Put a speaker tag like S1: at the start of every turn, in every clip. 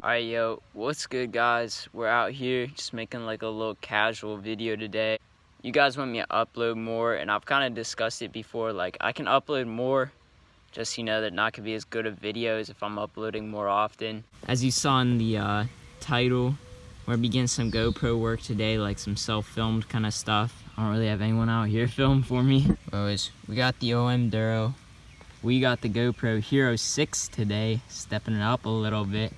S1: Alright, yo, what's good, guys? We're out here just making like a little casual video today. You guys want me to upload more, and I've kind of discussed it before. Like, I can upload more, just, you know, they're not gonna be as good of videos if I'm uploading more often. As you saw in the title, we're beginning some GoPro work today, like some self-filmed kind of stuff. I don't really have anyone out here film for me. Anyways, we got the Duro. We got the GoPro Hero 6 today, stepping it up a little bit.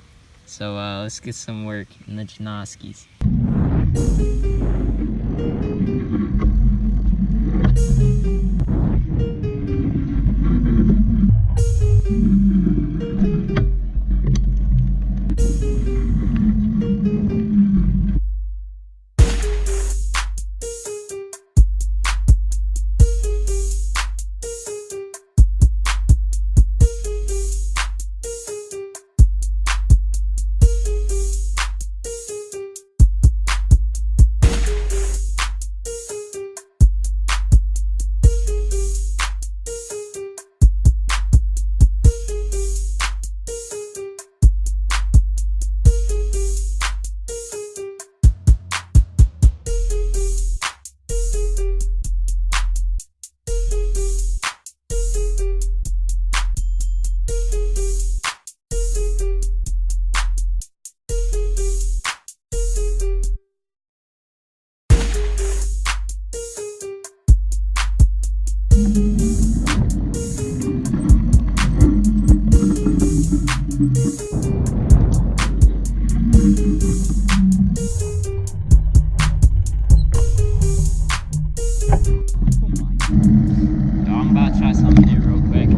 S1: So let's get some work in the Janoskis. I'm about to try something new real quick.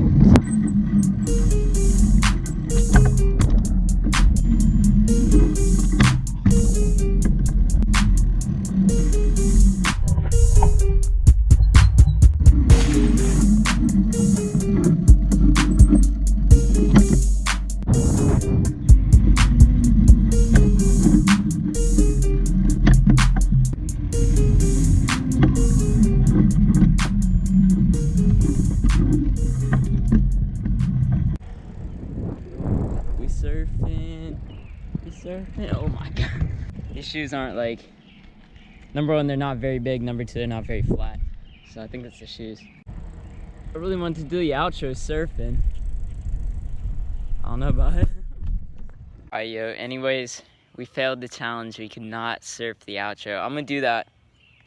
S1: We surfing. Oh my god. These shoes aren't like, number one, they're not very big. Number two, they're not very flat. So I think that's the shoes. I really wanted to do the outro surfing. I don't know about it. Alright, yo, anyways, we failed the challenge. We could not surf the outro. I'm gonna do that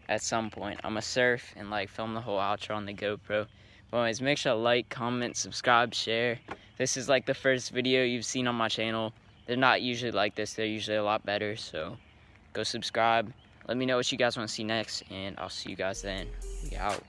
S1: at some point. I'm gonna surf and like film the whole outro on the GoPro. But anyways, make sure to like, comment, subscribe, share. This is like the first video you've seen on my channel. They're not usually like this. They're usually a lot better. So go subscribe. Let me know what you guys want to see next, and I'll see you guys then. We out.